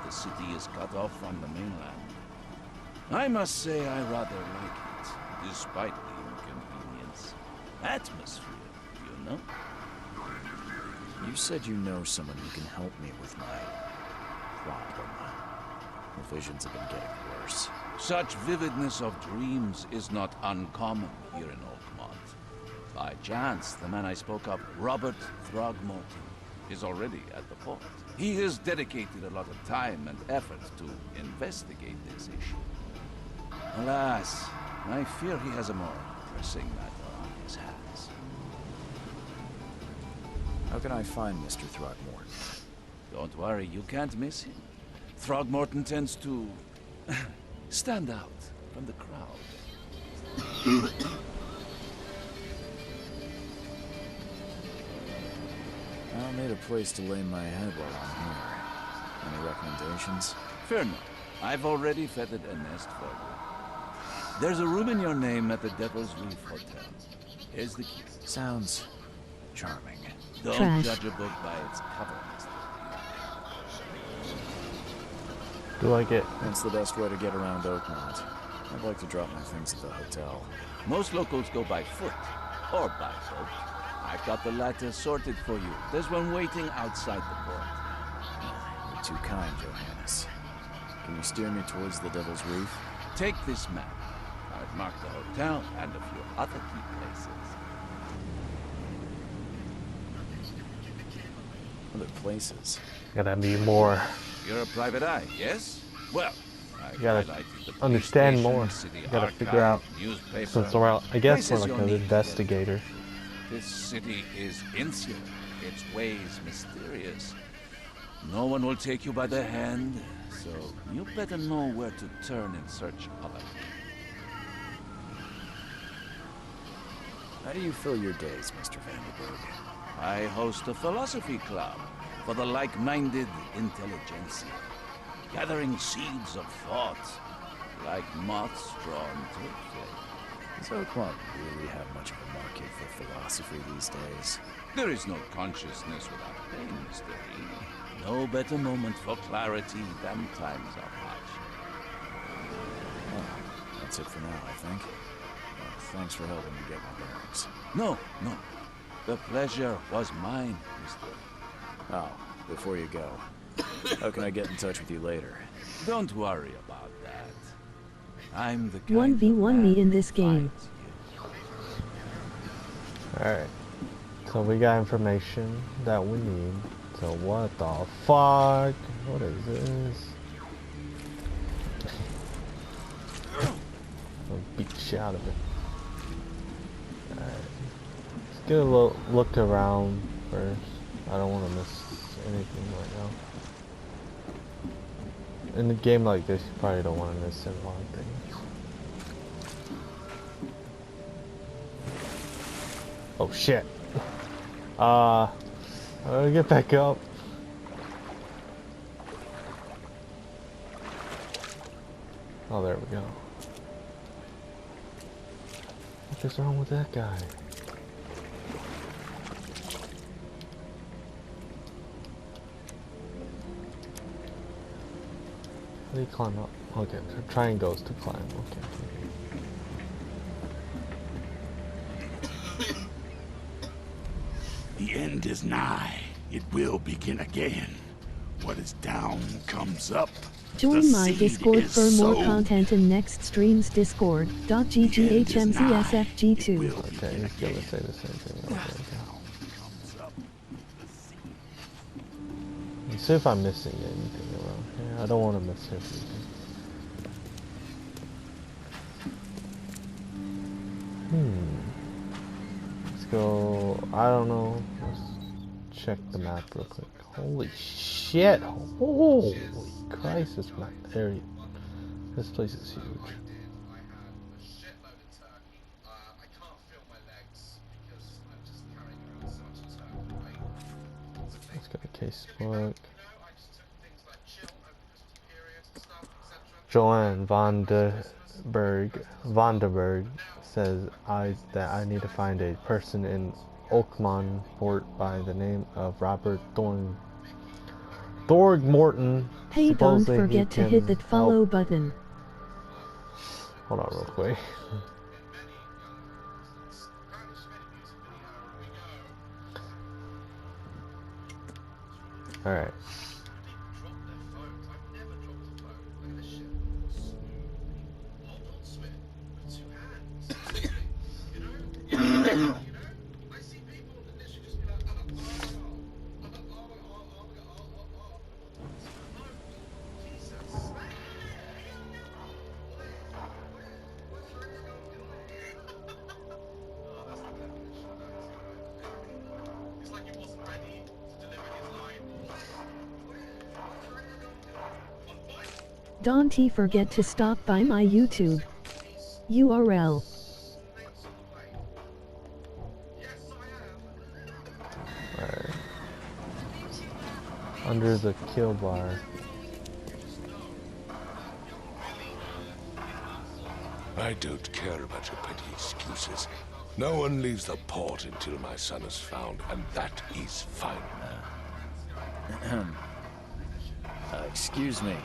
the city is cut off from the mainland. I must say I rather like it, despite the inconvenience. Atmosphere, you know? You said you know someone who can help me with my problem. The visions have been getting worse. Such vividness of dreams is not uncommon here in Oakmont. By chance, the man I spoke of, Robert Throgmorton, is already at the port. He has dedicated a lot of time and effort to investigate this issue. Alas, I fear he has a more pressing matter on his hands. How can I find Mr. Throgmorton? Don't worry, you can't miss him. Throgmorton tends to stand out from the crowd. I'll need a place to lay my head while I'm here. Any recommendations? Fear not. I've already feathered a nest for you. There's a room in your name at the Devil's Reef Hotel. Here's the key. Sounds charming. Don't judge a book by its cover, Mr. Do I get... What's the best way to get around Oakmont? I'd like to drop my things at the hotel. Most locals go by foot, or by boat. I've got the latter sorted for you. There's one waiting outside the port. You're too kind, Johannes. Can you steer me towards the Devil's Reef? Take this map. I've marked the hotel and a few other key places. Other places? Gotta be more... You're a private eye, yes? Well, You gotta understand more. You gotta figure out. Since we're, I guess we're like an investigator. This city is insular, its ways mysterious. No one will take you by the hand, so you better know where to turn in search of it. How do you fill your days, Mr. Vanderberg? I host a philosophy club for the like-minded intelligentsia, gathering seeds of thought like moths drawn to a flame. Does Oakmont really have much of a market for philosophy these days? There is no consciousness without pain, Mr. E. No better moment for clarity than times of hardship. Well, that's it for now, I think. Thanks for helping me get my bearings. No. The pleasure was mine, Mr. Oh, before you go, how can I get in touch with you later? Don't worry about that. I'm the kind 1v1 me in this game. Alright. So we got information that we need. So what the fuck? What is this? I'll beat the shit out of it. Alright. Let's get a look around first. I don't want to miss anything right now. In a game like this, you probably don't want to miss a lot of things. Oh shit. I'll get back up. Oh, there we go. What is wrong with that guy? How do you climb up? Okay, triangles to climb. Okay. The end is nigh. It will begin again. What is down comes up. Join my Discord for more content in next stream's discord.gghmcsfg2. Okay, he's gonna say the same thing. Okay. Let's see if I'm missing anything around here. I don't want to miss everything. Let's go. I don't know. Let's check the map real quick. Holy shit! Holy Christ! This map area. This place is huge. Let's go to casebook. Joanne Vanderberg says that I need to find a person in Oakmont Port by the name of Robert Throgmorton. Hey, don't supposedly he forget to hit can that follow button. Hold on real quick. Alright. Don't forget to stop by my YouTube URL. Alright. Under the kill bar. I don't care about your petty excuses. No one leaves the port until my son is found, and that is fine. Excuse me.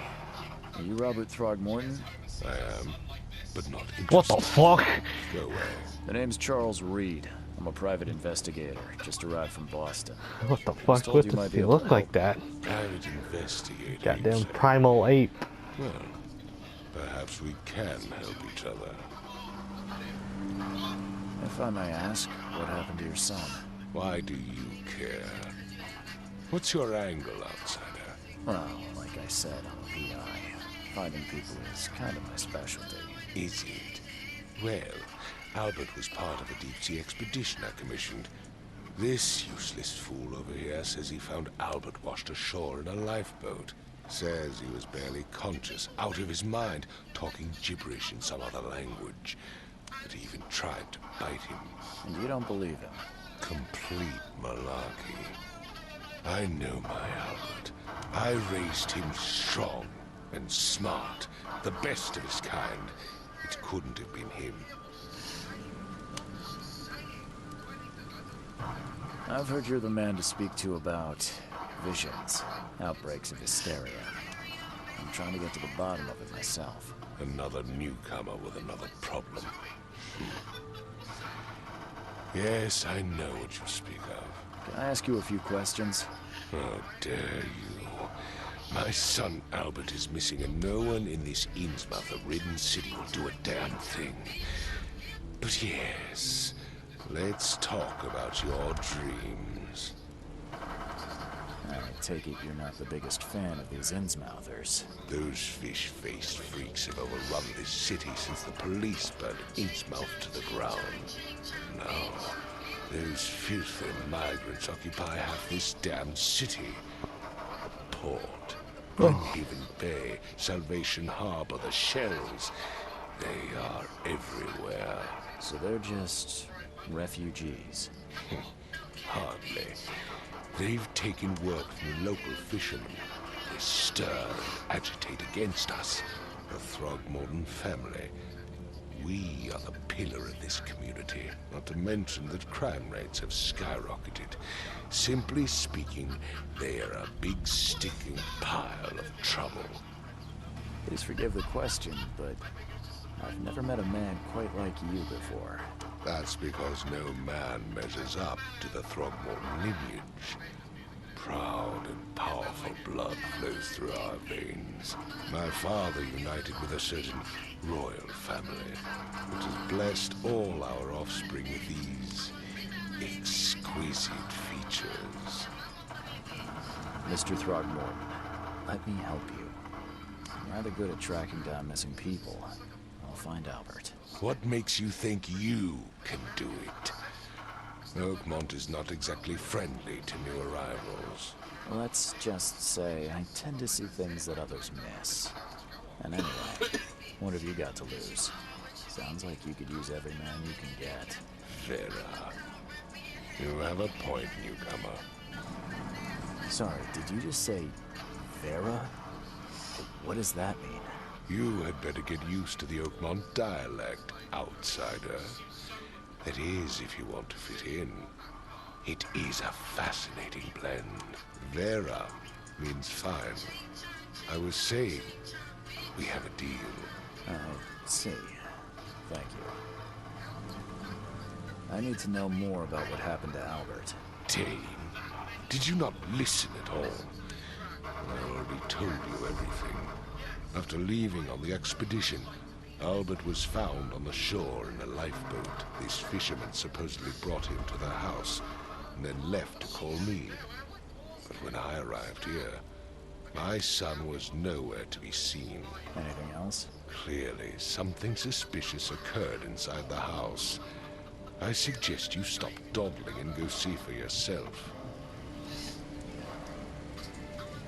Are you Robert Throgmorton? I am, but not What the interested. fuck? Go away. The name's Charles Reed. I'm a private investigator. Just arrived from Boston. What the was fuck? told What you does might be he able to look like help. that? Private investigator. you Goddamn say? primal ape. Well, perhaps we can help each other. If I may ask, what happened to your son? Why do you care? What's your angle, outsider? Well, like I said, I'm a PI. Finding people is kind of my specialty. Is it? Well, Albert was part of a deep-sea expedition I commissioned. This useless fool over here says he found Albert washed ashore in a lifeboat. Says he was barely conscious, out of his mind, talking gibberish in some other language. That he even tried to bite him. And you don't believe him? Complete malarkey. I know my Albert. I raised him strong and smart, the best of his kind. It couldn't have been him. I've heard you're the man to speak to about visions, outbreaks of hysteria. I'm trying to get to the bottom of it myself. Another newcomer with another problem. Yes, I know what you speak of. Can I ask you a few questions? How dare you? My son Albert is missing, and no one in this Innsmouth-ridden city will do a damn thing. But yes, let's talk about your dreams. I take it you're not the biggest fan of these Innsmouthers. Those fish-faced freaks have overrun this city since the police burned Innsmouth to the ground. Now, those filthy migrants occupy half this damn city. The port, Glenhaven Bay, Salvation Harbor, the shells. They are everywhere. So they're just refugees. Hardly. They've taken word from the local fishermen. They stir and agitate against us, the Throgmorton family. We are the pillar of this community, not to mention that crime rates have skyrocketed. Simply speaking, they are a big sticking pile of trouble. Please forgive the question, but I've never met a man quite like you before. That's because no man measures up to the Throgmorton lineage. Proud and powerful blood flows through our veins. My father united with a certain royal family, which has blessed all our offspring with these exquisite features. Mr. Throgmorton, let me help you. I'm rather good at tracking down missing people. I'll find Albert. What makes you think you can do it? Oakmont is not exactly friendly to new arrivals. Let's just say I tend to see things that others miss. And anyway, what have you got to lose? Sounds like you could use every man you can get. Vera. You have a point, newcomer. Sorry, did you just say Vera? What does that mean? You had better get used to the Oakmont dialect, outsider. That is, if you want to fit in. It is a fascinating blend. Vera means fine. I was saying, we have a deal. I see. Thank you. I need to know more about what happened to Albert. Dane, did you not listen at all? I already told you everything. After leaving on the expedition, Albert was found on the shore in a lifeboat. These fishermen supposedly brought him to their house, and then left to call me. But when I arrived here, my son was nowhere to be seen. Anything else? Clearly, something suspicious occurred inside the house. I suggest you stop dawdling and go see for yourself.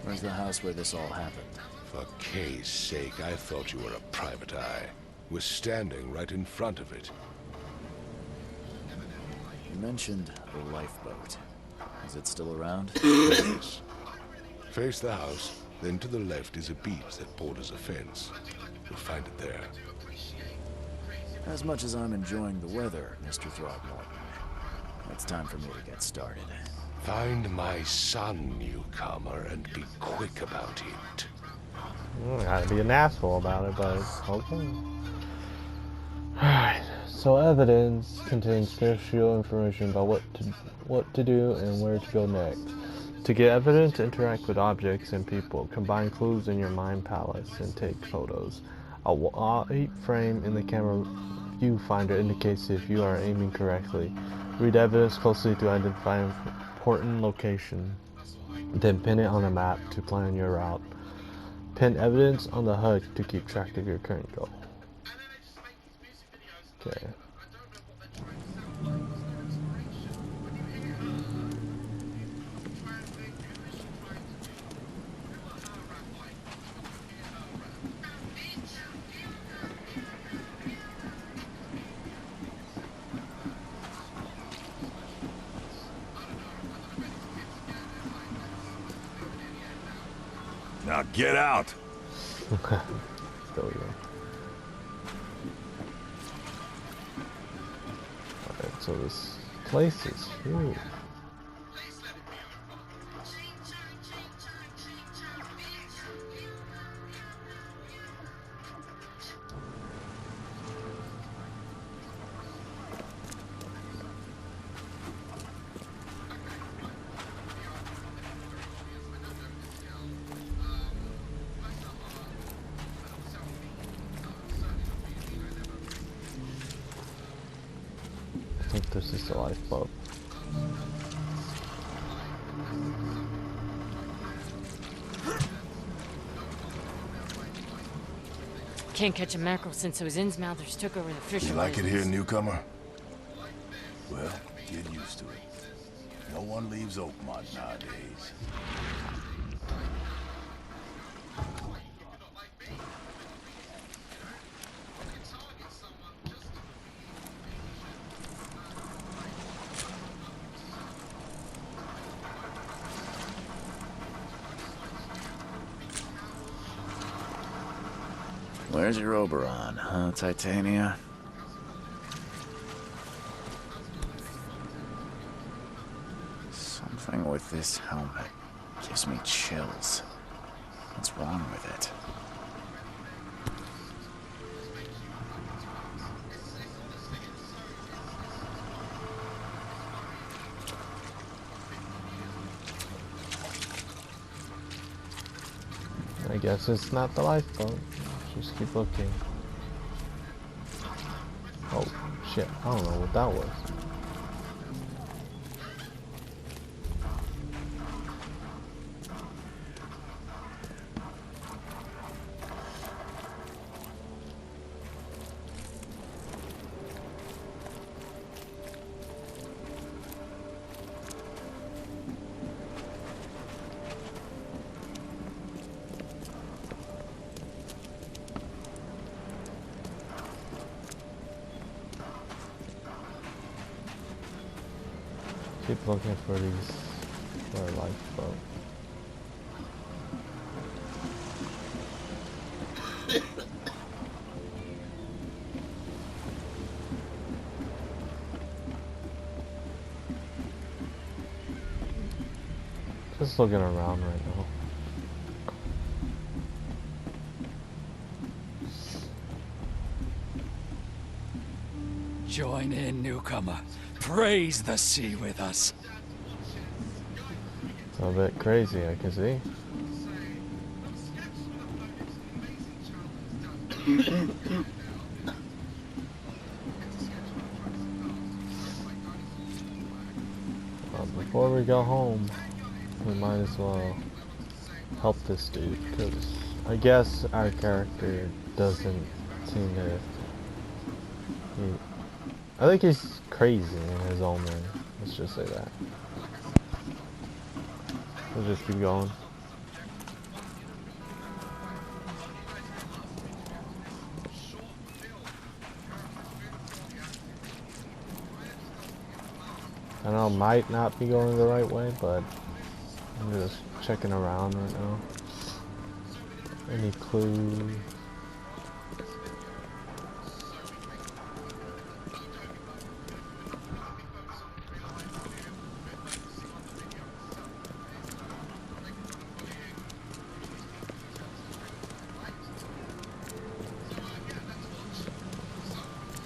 Where's the house where this all happened? For Kay's sake, I thought you were a private eye. We're standing right in front of it. You mentioned the lifeboat. Is it still around? Yes. Face the house, then to the left is a beach that borders a fence. You'll find it there. As much as I'm enjoying the weather, Mr. Throgmorton, it's time for me to get started. Find my son, newcomer, and be quick about it. Gotta be an asshole about it, but okay. Alright, so evidence contains crucial information about what to do and where to go next. To get evidence, interact with objects and people. Combine clues in your mind palace and take photos. A wide frame in the camera viewfinder indicates if you are aiming correctly. Read evidence closely to identify important location. Then pin it on a map to plan your route. Pin evidence on the HUD to keep track of your current goal. Okay. Now get out! Still here. Alright, so this place is huge. I think this is the lifeboat. Can't catch a mackerel since those Innsmouthers took over the fishing. You like it here, newcomer? Well, get used to it. No one leaves Oakmont nowadays. Where's your Oberon, huh, Titania? Something with this helmet gives me chills. What's wrong with it? I guess it's not the lifeboat. Just keep looking. Oh, shit. I don't know what that was. Keep looking for a lifeboat. Just looking around right now. Join in, newcomer. Praise the sea with us. A bit crazy, I can see. Before we go home, we might as well help this dude, because I guess our character doesn't seem to... I think he's crazy in his own way. Let's just say that. We'll just keep going. I know I might not be going the right way, but I'm just checking around right now. Any clues?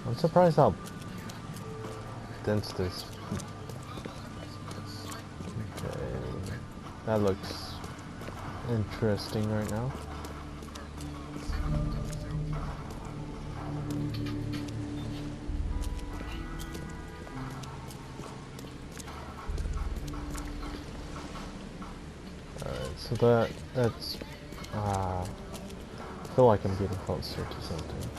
I'm surprised how dense this. Okay, that looks interesting right now. Alright, so that's I feel like I'm getting closer to something.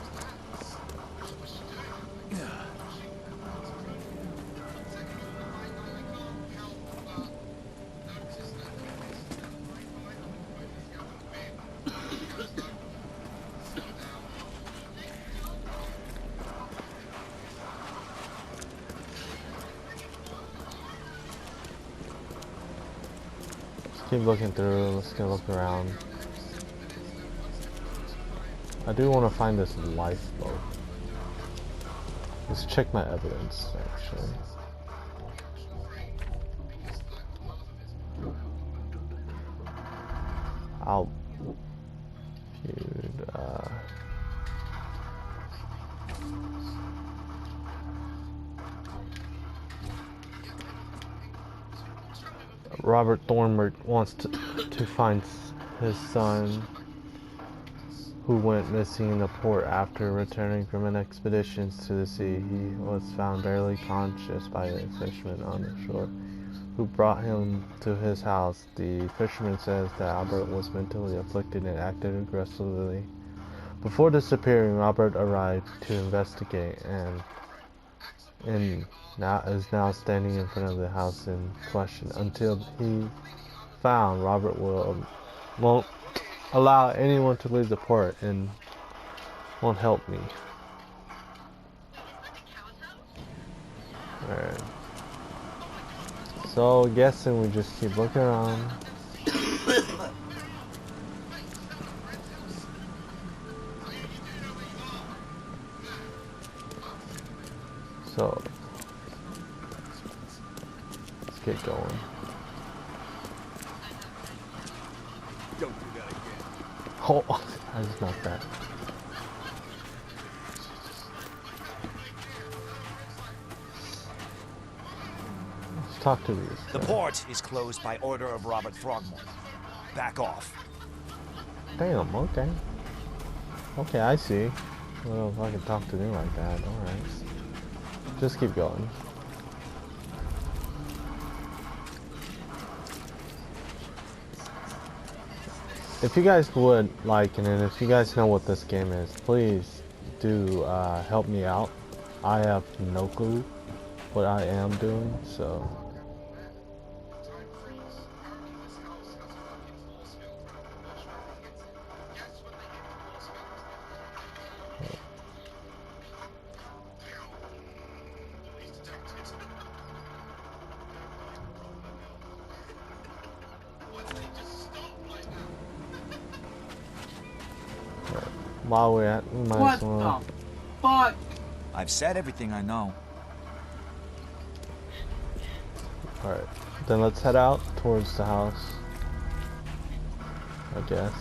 Keep looking through, let's go look around. I do want to find this lifeboat. Let's check my evidence, actually. I'll viewed, Robert Thornburg wants to find his son, who went missing in the port after returning from an expedition to the sea. He was found barely conscious by a fisherman on the shore, who brought him to his house. The fisherman says that Albert was mentally afflicted and acted aggressively. Before disappearing, Robert arrived to investigate and is now standing in front of the house in question. Until he found, Robert won't allow anyone to leave the port and won't help me. Alright. So guessing we just keep looking around. So let's get going. Don't do that again. Oh, I just knocked that. Let's talk to these. The port is closed by order of Robert Throgmorton. Back off. Damn, okay. Okay, I see. Well, if I can talk to them like that, alright. Just keep going. If you guys would like, and if you guys know what this game is, please do help me out. I have no clue what I am doing, so... While we're at, we might as well. What the fuck? I've said everything I know. Alright, then let's head out towards the house. I guess.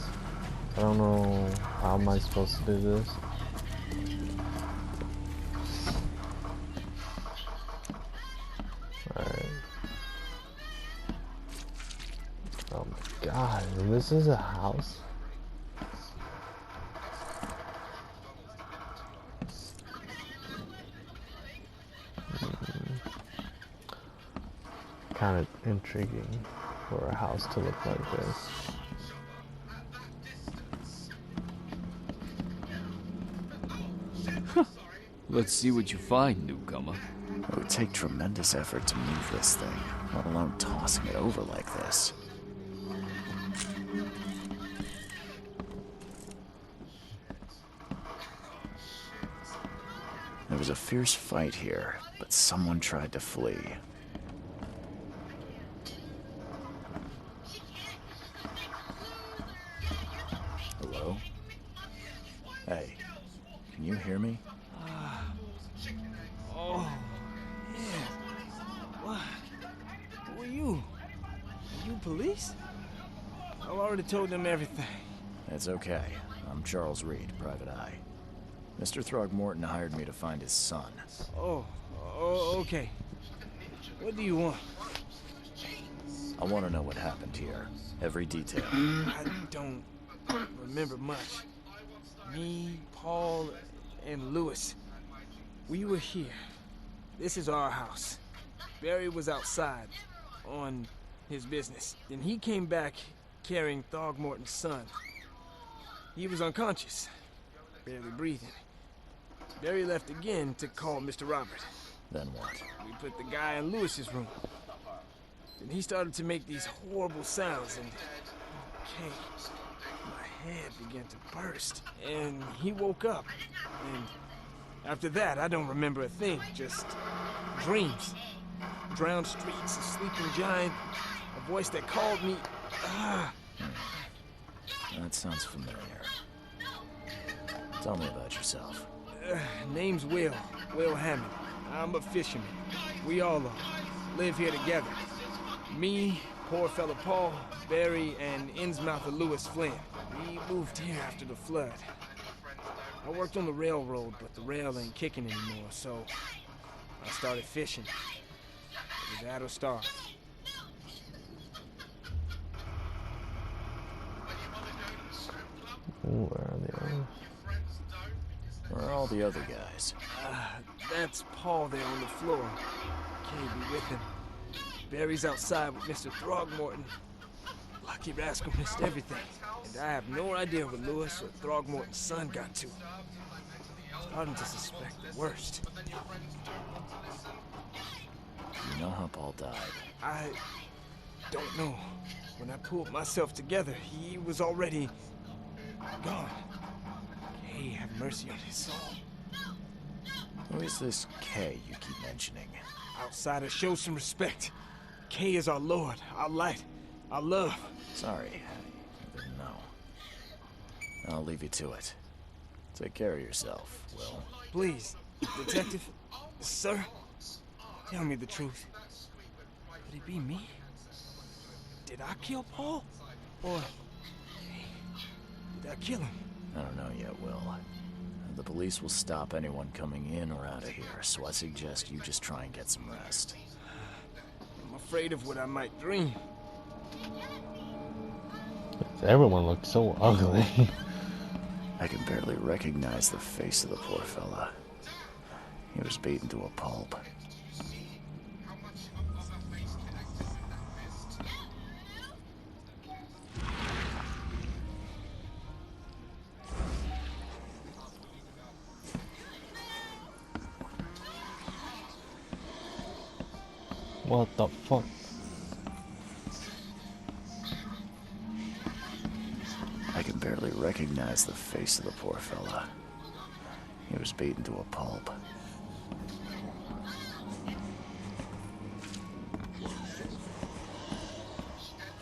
I don't know how am I supposed to do this. this is a house? Kind of intriguing for a house to look like this. Let's see what you find, newcomer. It would take tremendous effort to move this thing, let alone tossing it over like this. There was a fierce fight here, but someone tried to flee. Hello? Hey, can you hear me? Oh, yeah. What? Who are you? Are you police? I've already told them everything. It's okay. I'm Charles Reed, Private Eye. Mr. Throgmorton hired me to find his son. Oh, okay. What do you want? I want to know what happened here. Every detail. I don't remember much. Me, Paul, and Lewis. We were here. This is our house. Barry was outside, on his business. Then he came back carrying Throgmorton's son. He was unconscious, barely breathing. Barry left again to call Mr. Robert. Then what? We put the guy in Lewis's room. Then he started to make these horrible sounds and... Okay, my head began to burst. And he woke up. And after that, I don't remember a thing. Just dreams. Drowned streets, a sleeping giant, a voice that called me... That sounds familiar. Tell me about yourself. Name's Will Hammond. I'm a fisherman. We all are. Live here together. Me, poor fella Paul, Barry, and Innsmouther Lewis Flynn. We moved here after the flood. I worked on the railroad, but the rail ain't kicking anymore, so I started fishing. It was that or starve. Where are the others? Where are all the other guys? That's Paul there on the floor. Can't be with him. Barry's outside with Mr. Throgmorton. Lucky rascal missed everything. And I have no idea where Lewis or Throgmorton's son got to. Starting to suspect the worst. You know how Paul died? I don't know. When I pulled myself together, he was already gone. Hey, have mercy on his soul. Who is this K you keep mentioning? Outsider, show some respect. K is our lord, our light, our love. Sorry, I didn't know. I'll leave you to it. Take care of yourself, Will. Please, detective, sir, tell me the truth. Could it be me? Did I kill Paul? Or did I kill him? I don't know yet, Will. The police will stop anyone coming in or out of here, so I suggest you just try and get some rest. I'm afraid of what I might dream. Everyone looks so ugly. I can barely recognize the face of the poor fella. He was beaten to a pulp. What the fuck? I can barely recognize the face of the poor fella. He was beaten to a pulp.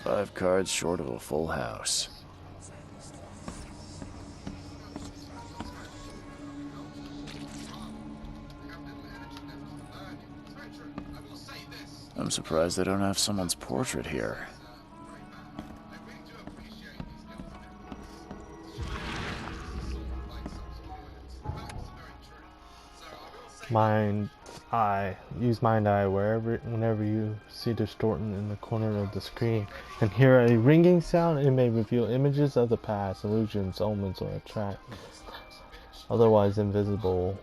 Five cards short of a full house. I'm surprised they don't have someone's portrait here. Mind Eye. Use Mind Eye whenever you see distortion in the corner of the screen. and hear a ringing sound, it may reveal images of the past, illusions, omens, or attract otherwise invisible.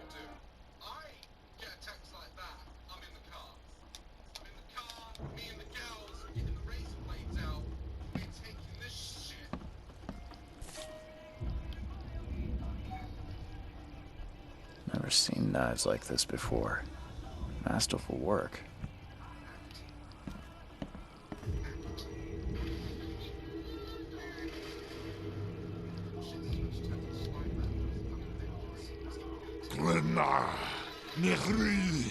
Never seen knives like this before. Masterful work. Glenna, Nihri,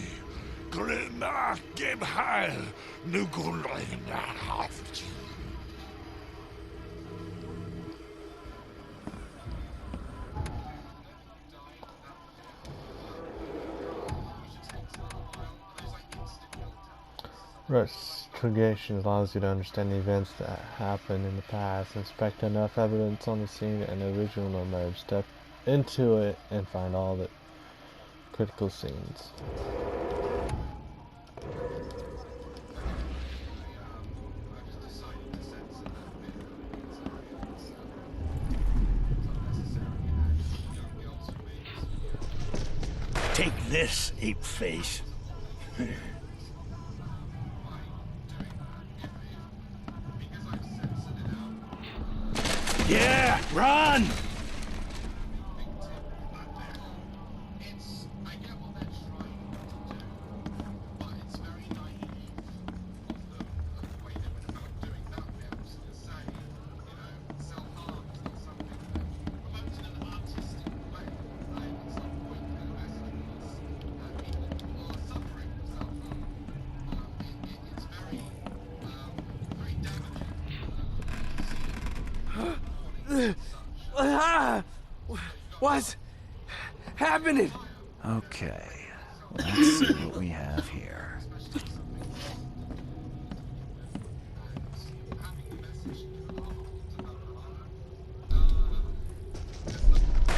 Glenna, Gebheil, Nugulena, Haft. Investigation allows you to understand the events that happened in the past, inspect enough evidence on the scene, and the original will emerge. Step into it and find all the critical scenes. Take this, ape face. Yeah, run! What's happening? Okay, let's see what we have here.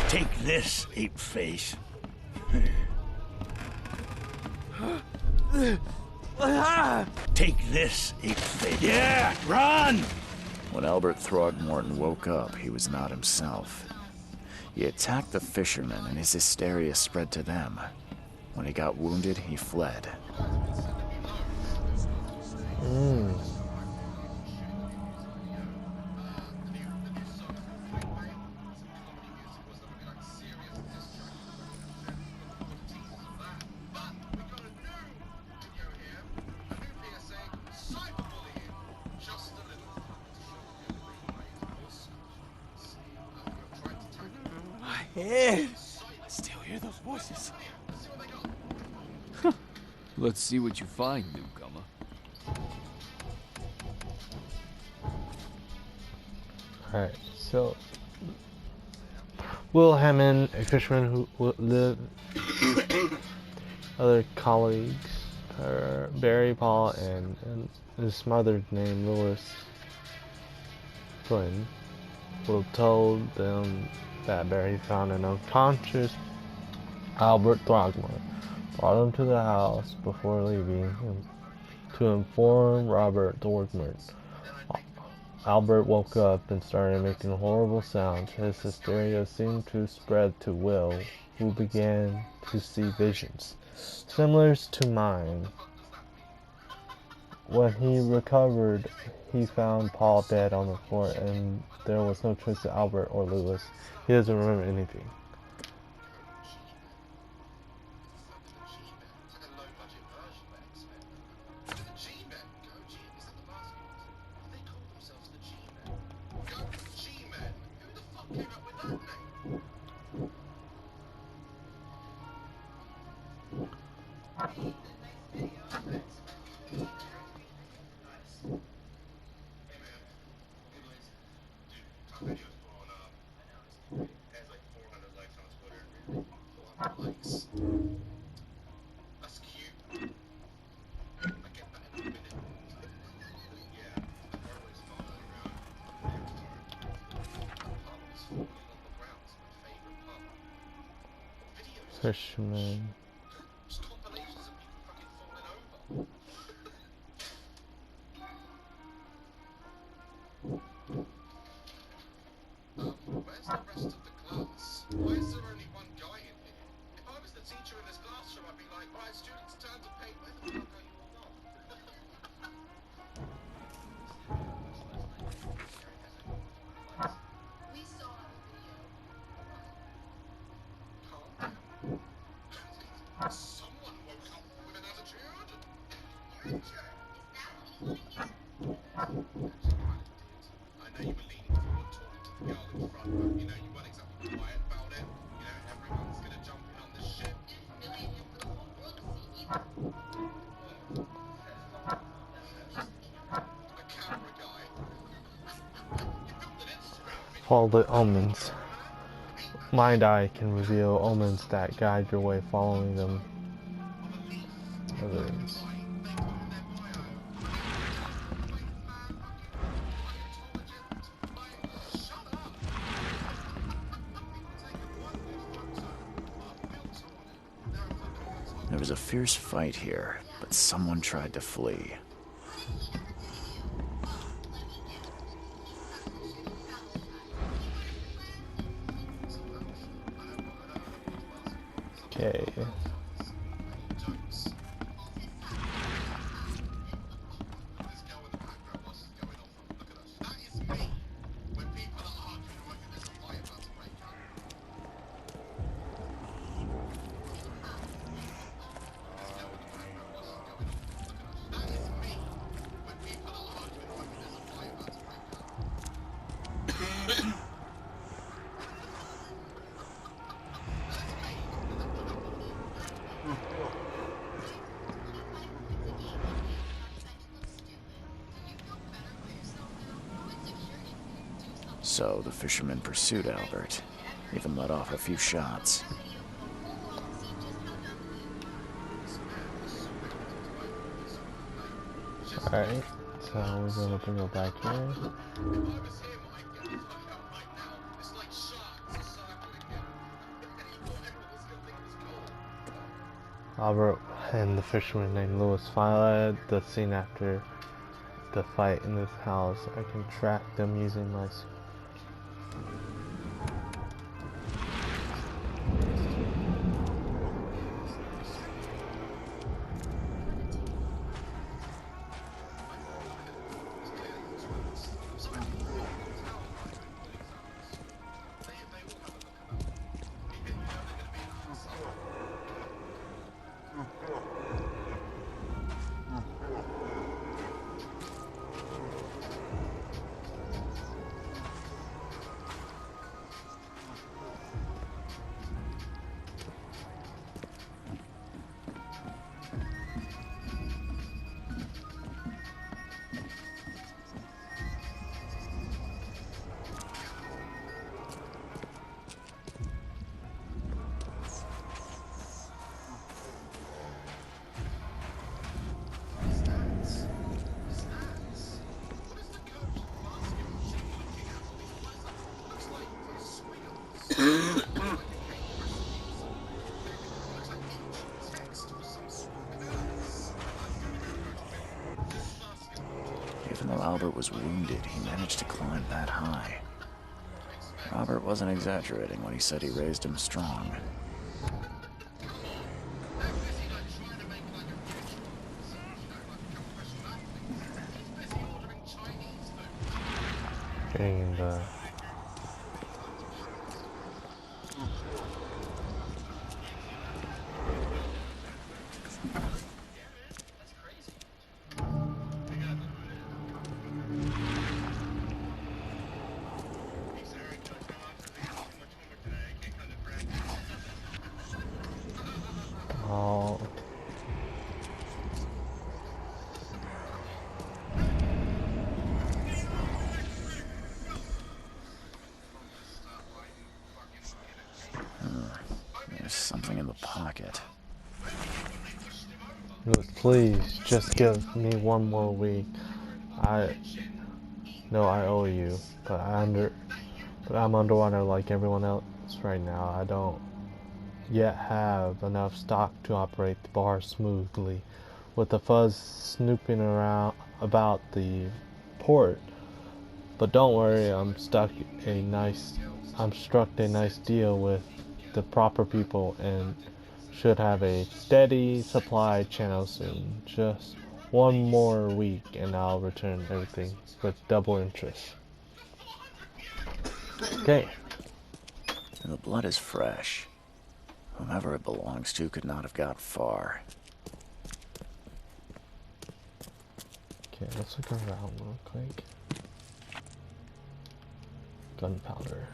Take this, ape face. Take this, ape face. Yeah, run! When Albert Throgmorton woke up, he was not himself. He attacked the fishermen, and his hysteria spread to them. When he got wounded, he fled. Yeah, I still hear those voices. Let's see what you find, newcomer. Alright, so Will Hammond, a fisherman who lived other colleagues, Barry, Paul, and his mother named Lois Flynn, Will told them that Barry found an unconscious Albert Throgmorton, brought him to the house before leaving him to inform Robert Throgmorton. Albert woke up and started making horrible sounds. His hysteria seemed to spread to Will, who began to see visions, similar to mine. When he recovered, he found Paul dead on the floor, and there was no trace of Albert or Lewis. He doesn't remember anything. Fisherman. Follow the omens. Mind Eye can reveal omens that guide your way. Following them. Others. There was a fierce fight here, but someone tried to flee. Okay. So the fisherman pursued Albert, even let off a few shots. Alright, so we're gonna bring it back here. Albert and the fisherman named Lewis followed the scene after the fight in this house. I can track them using my... Even though Albert was wounded, he managed to climb that high. Robert wasn't exaggerating when he said he raised him strong. Getting the... Oh. There's something in the pocket. Please, just give me one more week. I know I owe you, but I'm underwater like everyone else right now. I don't yet have enough stock to operate the bar smoothly. With the fuzz snooping around about the port. But don't worry, I'm stuck a nice I'm struck a nice deal with the proper people and should have a steady supply channel soon. Just one more week and I'll return everything with double interest. Okay. The blood is fresh. Whomever it belongs to could not have got far. Okay, let's look around real quick. Gunpowder.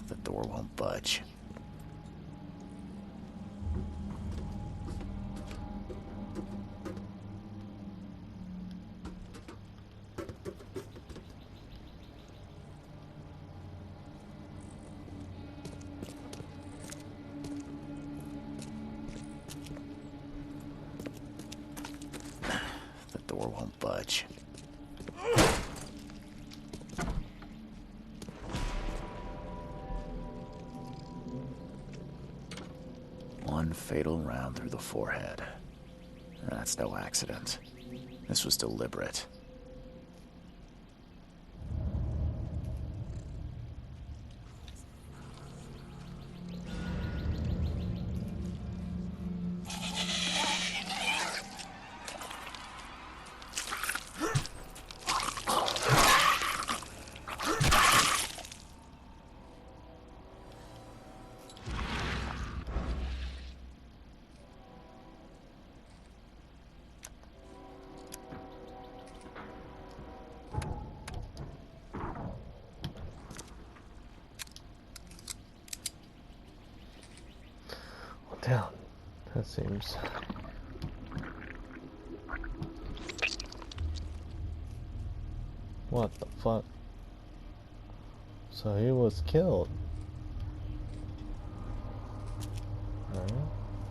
The door won't budge. The door won't budge. One fatal round through the forehead. That's no accident. This was deliberate. Down. That seems. What the fuck? So he was killed. Alright.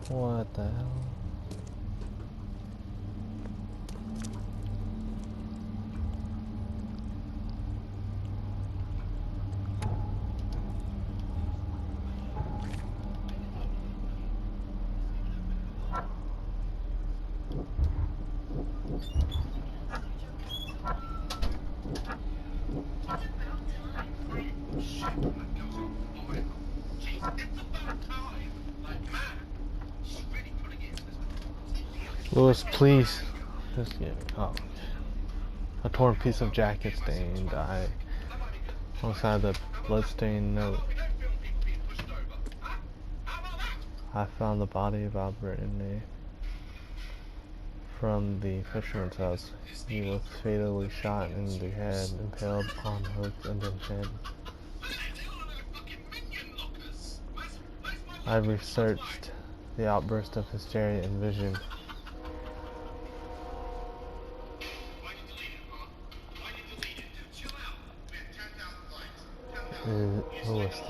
What the hell? Lewis, please. Just get oh. A torn piece of jacket stained. Alongside the bloodstained note. I found the body of Albert from the fisherman's house. He was fatally shot in the head, impaled on hooks, and then fed. I researched the outburst of hysteria and vision. Lewis,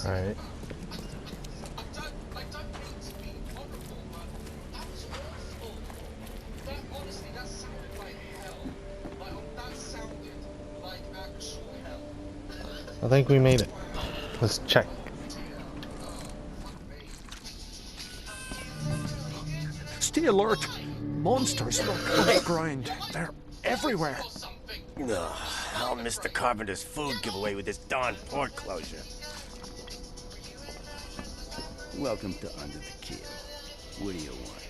Alright. I think we made it. Let's check. Stay alert! Monsters lurk underground. They're everywhere. Ugh, I'll miss the carpenter's food giveaway with this darn port closure. Welcome to Under the Keel. What do you want?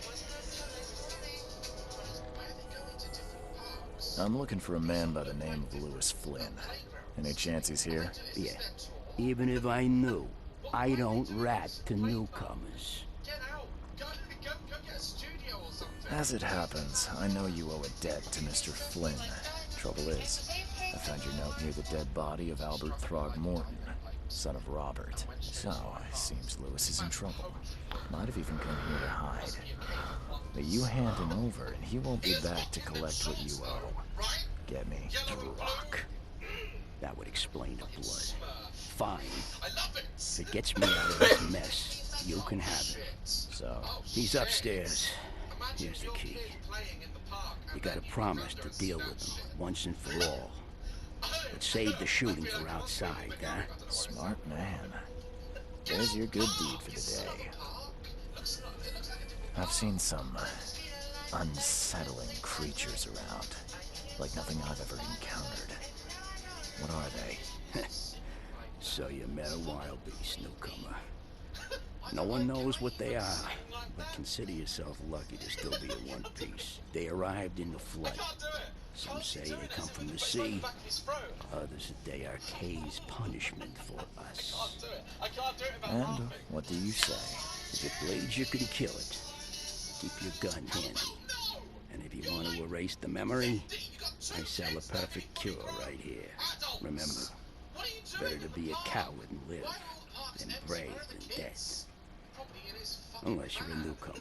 I'm looking for a man by the name of Lewis Flynn. Any chance he's here? Yeah. Even if I knew, I don't rat to newcomers. As it happens, I know you owe a debt to Mr. Flynn. Trouble is, I found your note near the dead body of Albert Throgmorton, son of Robert. So, it seems Lewis is in trouble. Might have even come here to hide. But you hand him over, and he won't be back to collect what you owe. Get me? Rock. That would explain the blood. Fine. If it gets me out of this mess, you can have it. So? He's upstairs. Here's the key. You gotta promise to deal with him once and for all. But save the shooting for outside, huh? Smart man. There's your good deed for the day. I've seen some unsettling creatures around, like nothing I've ever encountered. What are they? So you met a wild beast, newcomer. No one knows what they are, but consider yourself lucky to still be in one piece. They arrived in the flood. Some say they come from the sea. Others that they are Kay's punishment for us. And what do you say? If it bleeds, you can kill it. Keep your gun handy. And if you want to erase the memory, I sell a perfect cure right here. Remember, better to be a coward and live than brave and dead. Unless you're a newcomer.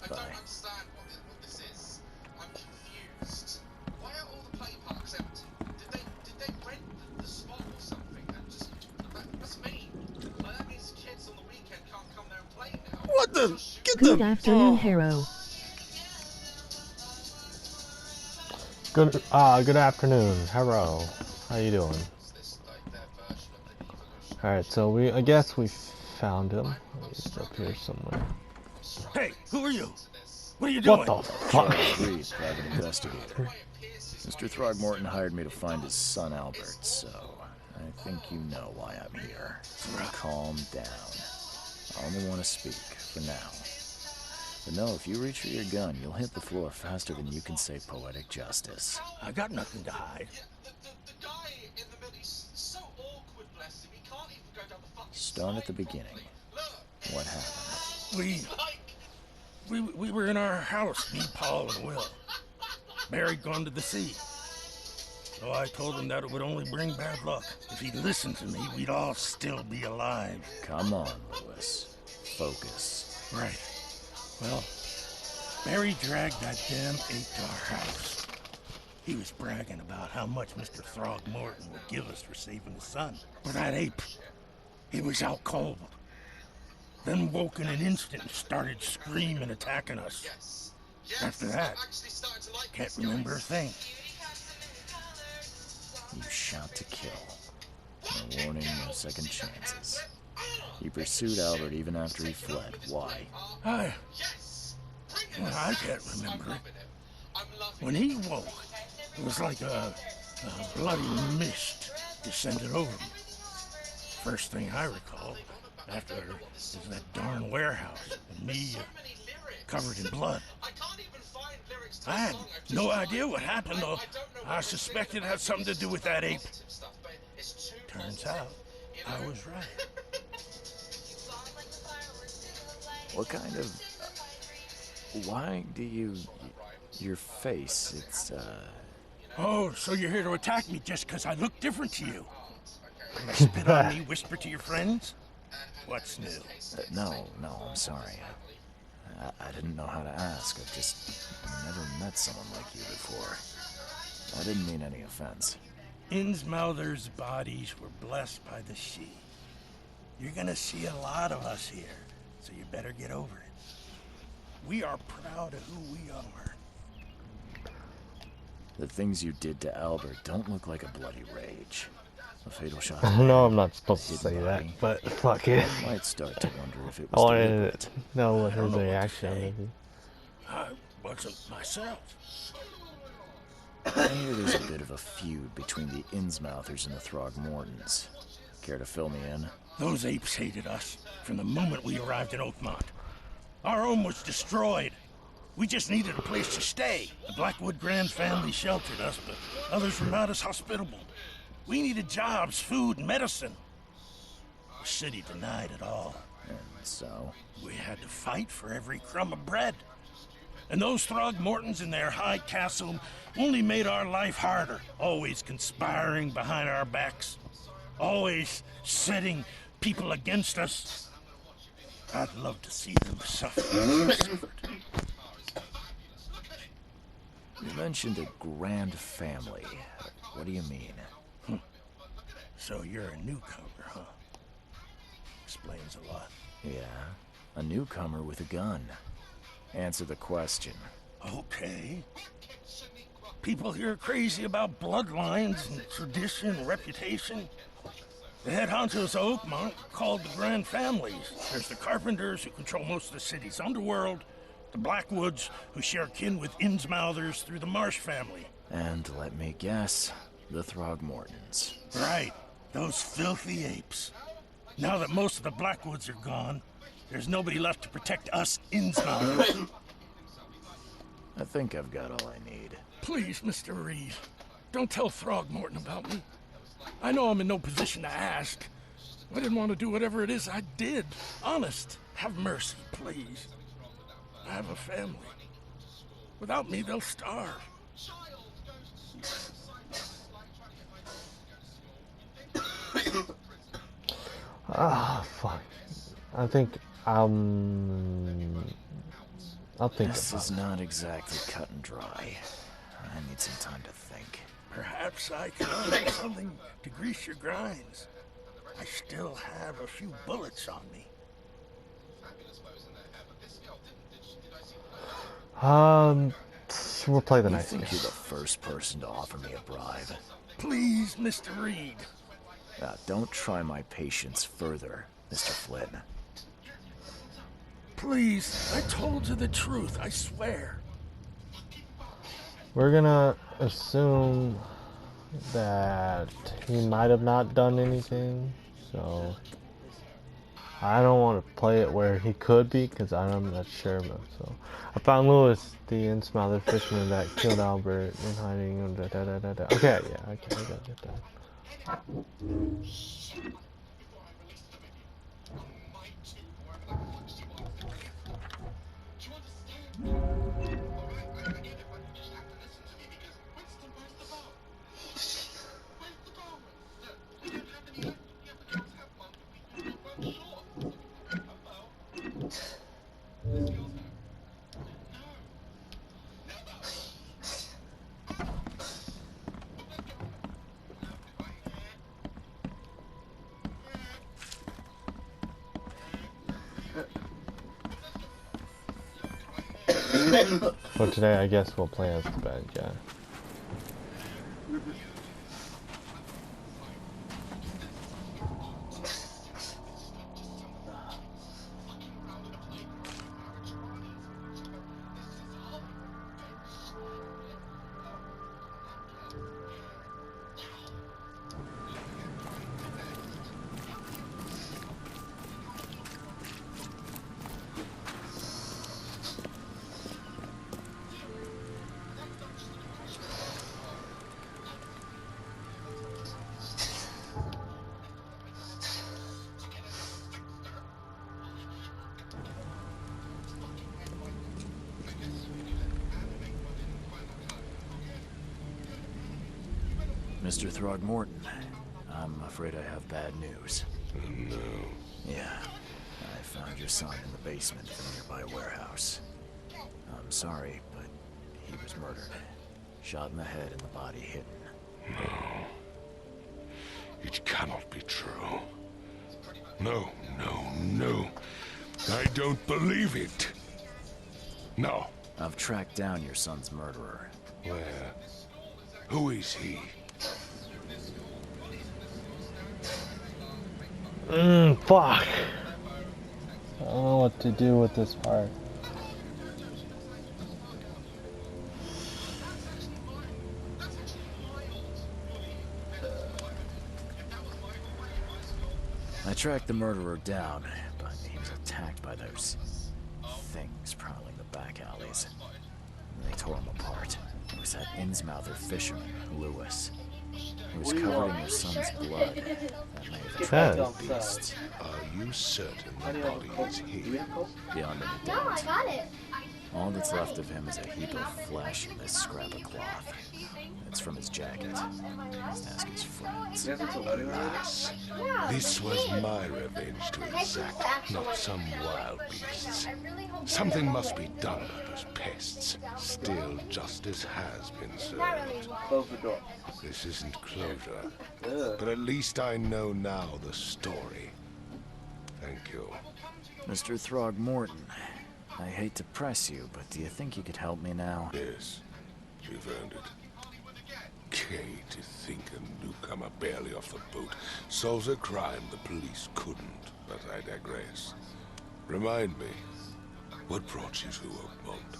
Bye. What the? Get Good them! afternoon, Harrow. Good afternoon, Harrow. How you doing? Alright, so I guess we found him. He's up here somewhere. Hey, who are you? What are you doing? What the fuck? Reed, private investigator. Mr. Throgmorton hired me to find his son Albert, so I think you know why I'm here. So calm down. I only want to speak, for now. But no, if you reach for your gun, you'll hit the floor faster than you can say poetic justice. I got nothing to hide. Start at the beginning. What happened? We were in our house, me, Paul, and Will. Mary gone to the sea. So I told him that it would only bring bad luck. If he'd listened to me, we'd all still be alive. Come on, Lewis. Focus. Right. Well, Mary dragged that damn ape to our house. He was bragging about how much Mr. Throgmorton would give us for saving his son. But that ape, he was out cold. Then woke in an instant and started screaming, attacking us. After that, can't remember a thing. You shot to kill. No warning, no second chances. You pursued Albert even after he fled. Why? I can't remember it. When he woke, it was like a bloody mist descended over him. First thing I recall after is that darn warehouse and me covered in blood. I had no idea what happened, though. I suspected it had something to do with that ape. Turns out, I was right. What kind of... why do you... your face, it's, Oh, so you're here to attack me just because I look different to you? Spit on me, whisper to your friends? What's new? No, I'm sorry. I didn't know how to ask. I've just never met someone like you before. I didn't mean any offense. Innsmouther's bodies were blessed by the sea. You're gonna see a lot of us here, so you better get over it. We are proud of who we are. The things you did to Albert don't look like a bloody rage. A fatal shot. I know I'm not supposed to say that, but fuck it. I might start to wonder if it I was wanted deliberate. to know what his reaction would be. I wasn't myself. I hear there's a bit of a feud between the Innsmouthers and the Throgmortons. Care to fill me in? Those apes hated us from the moment we arrived in Oakmont. Our home was destroyed. We just needed a place to stay. The Blackwood Grand family sheltered us, but others were not as hospitable. We needed jobs, food, and medicine. The city denied it all. And so? We had to fight for every crumb of bread. And those Throgmortons in their high castle only made our life harder, always conspiring behind our backs, always setting people against us. I'd love to see them suffer. You mentioned a grand family. What do you mean? So you're a newcomer, huh? Explains a lot. Yeah, a newcomer with a gun. Answer the question. Okay. People here are crazy about bloodlines and tradition and reputation. The head honchos of Oakmont are called the Grand Families. There's the Carpenters, who control most of the city's underworld, the Blackwoods, who share kin with Innsmouthers through the Marsh family. And let me guess, the Throgmortons. Right. Those filthy apes. Now that most of the Blackwoods are gone, there's nobody left to protect us Innsmouthers. I think I've got all I need. Please, Mr. Reed, don't tell Throgmorton about me. I know I'm in no position to ask. I didn't want to do whatever it is I did. Honest, have mercy, please. I have a family. Without me, they'll starve. Ah, fuck. I think I'll think This about is not exactly cut and dry. I need some time to think. Perhaps I can find something to grease your grinds. I still have a few bullets on me. We'll play the You nice think game. you're the first person to offer me a bribe? Please, Mr. Reed. Now, don't try my patience further, Mr. Flynn. Please, I told you the truth, I swear. We're gonna assume that he might have not done anything, so I don't want to play it where he could be, because I'm not sure about. So I found Lewis, the Innsmouther fisherman that killed Albert in hiding. Okay, yeah, I got that. For today, I guess we'll play as the bad guy. Mr. Throgmorton, I'm afraid I have bad news. Oh, no. Yeah, I found your son in the basement of a nearby warehouse. I'm sorry, but he was murdered. Shot in the head and the body hidden. No. It cannot be true. No, no, no. I don't believe it. No. I've tracked down your son's murderer. Where? Who is he? Fuck. I don't know what to do with this part. I tracked the murderer down, but he was attacked by those things prowling the back alleys. And they tore him apart. It was that Innsmouther fisherman, Lewis. He was covered in your son's blood. That may have attracted the beasts. Are you certain the body is here? Beyond any doubt. All that's left of him is a heap of flesh and this scrap of cloth. It's from his jacket. Just ask his friends. Alas, this was my revenge to exact, not some wild beasts. Something must be done about those pests. Still, justice has been served. Close the door. This isn't closure, but at least I know now the story. Thank you. Mr. Throgmorton, I hate to press you, but do you think you could help me now? Yes, you've earned it. Okay, to think a newcomer barely off the boat solves a crime the police couldn't, but I digress. Remind me, what brought you to Oakmont?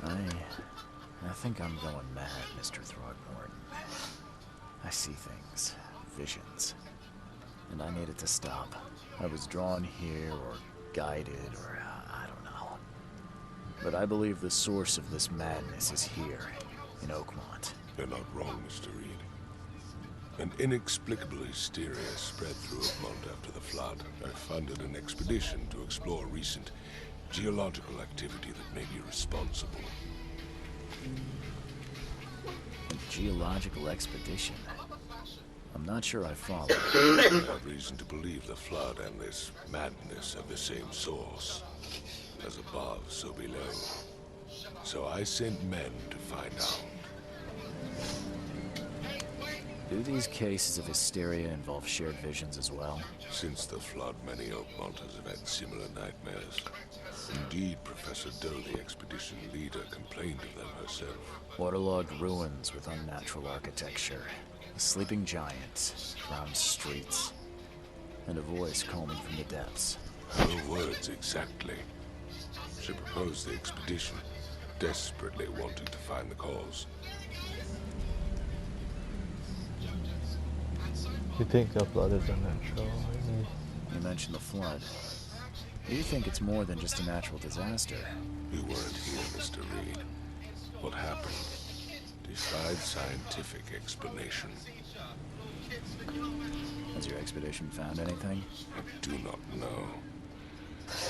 I think I'm going mad, Mr. Throgmorton. I see things, visions, and I needed to stop. I was drawn here, or guided, or I don't know. But I believe the source of this madness is here, in Oakmont. You're not wrong, Mr. Reed. An inexplicable hysteria spread through Oakmont after the flood. I funded an expedition to explore recent geological activity that may be responsible. A geological expedition? I'm not sure I follow. I have reason to believe the flood and this madness have the same source. As above, so below. So I sent men to find out. Do these cases of hysteria involve shared visions as well? Since the flood, many Oakmonters have had similar nightmares. Indeed, Professor Doe, the expedition leader, complained of them herself. Waterlogged ruins with unnatural architecture. A sleeping giant, round streets, and a voice calling from the depths. Her words exactly. She proposed the expedition, desperately wanting to find the cause. You think the flood is unnatural? You mentioned the flood. Do you think it's more than just a natural disaster? You weren't here, Mr. Reed. What happened defied scientific explanation. Has your expedition found anything? I do not know.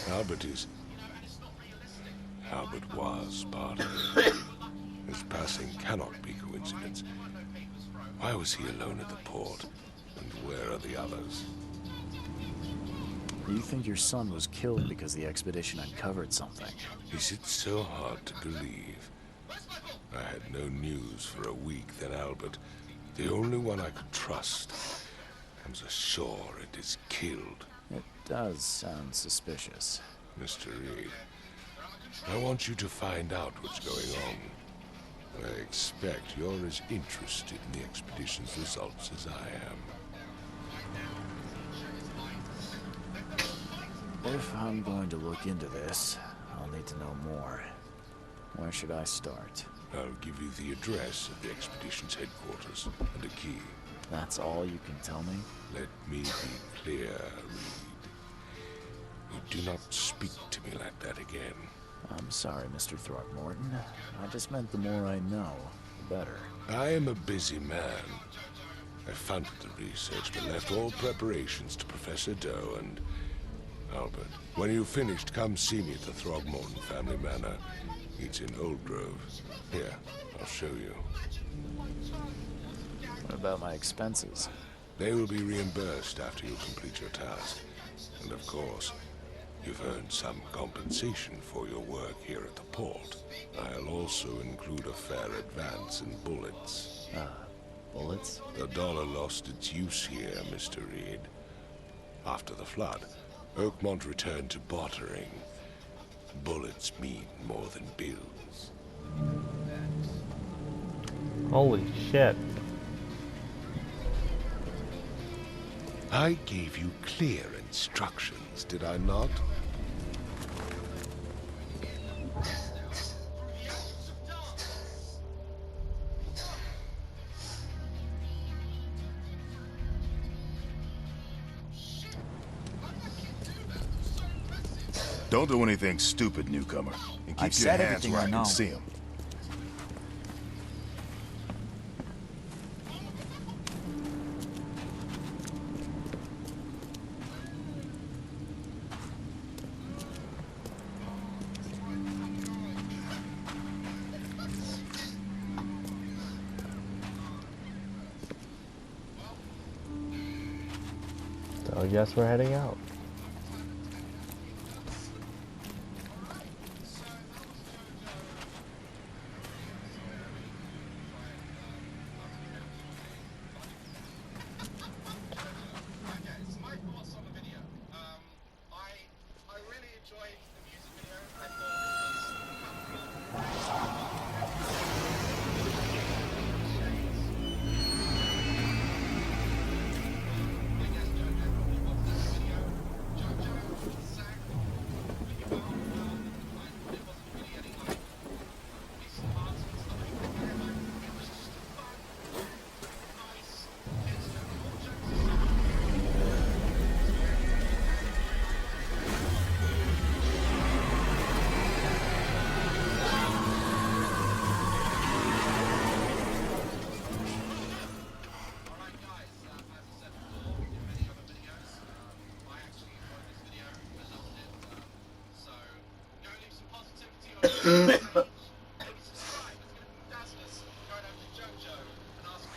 Albert was part of it. His passing cannot be coincidence. Why was he alone at the port? And where are the others? Do you think your son was killed because the expedition uncovered something? Is it so hard to believe? I had no news for a week, then Albert, the only one I could trust, comes ashore and is killed. It does sound suspicious. Mr. Reed, I want you to find out what's going on. I expect you're as interested in the expedition's results as I am. If I'm going to look into this, I'll need to know more. Where should I start? I'll give you the address of the expedition's headquarters and a key. That's all you can tell me? Let me be clear, Reed. You do not speak to me like that again. I'm sorry, Mr. Throgmorton. I just meant the more I know, the better. I am a busy man. I funded the research, but left all preparations to Professor Doe and Albert. When you've finished, come see me at the Throgmorton family manor. It's in Old Grove. Here, I'll show you. What about my expenses? They will be reimbursed after you complete your task. And of course, You've earned some compensation for your work here at the port. I'll also include a fair advance in bullets. Bullets? The dollar lost its use here, Mr. Reed. After the flood, Oakmont returned to bartering. Bullets mean more than bills. Holy shit. I gave you clear instructions, did I not? Don't do anything stupid, newcomer. And keep I've your said hands everything where I I know. can see them. So I guess we're heading out.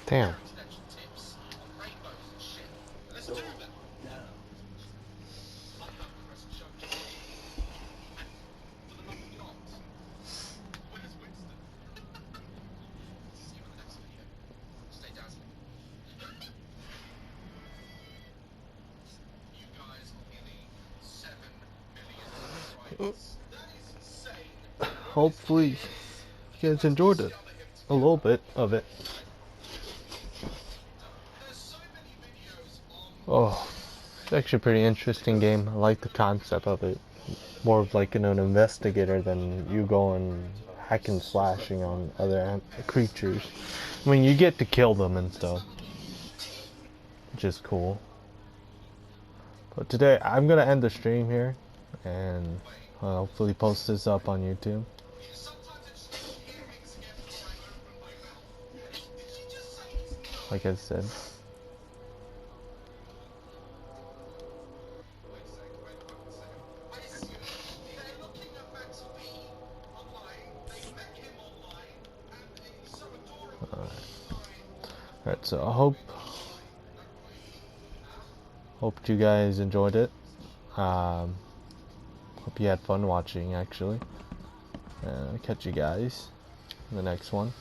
Damn. Hopefully you guys enjoyed it. A little bit of it. Oh, it's actually a pretty interesting game. I like the concept of it. More of like an investigator than you going hack and slashing on other creatures. I mean, you get to kill them and stuff, which is cool. But today, I'm gonna end the stream here, and hopefully post this up on YouTube. Like I said. Alright, so I hope you guys enjoyed it. Hope you had fun watching, actually. I'll catch you guys in the next one.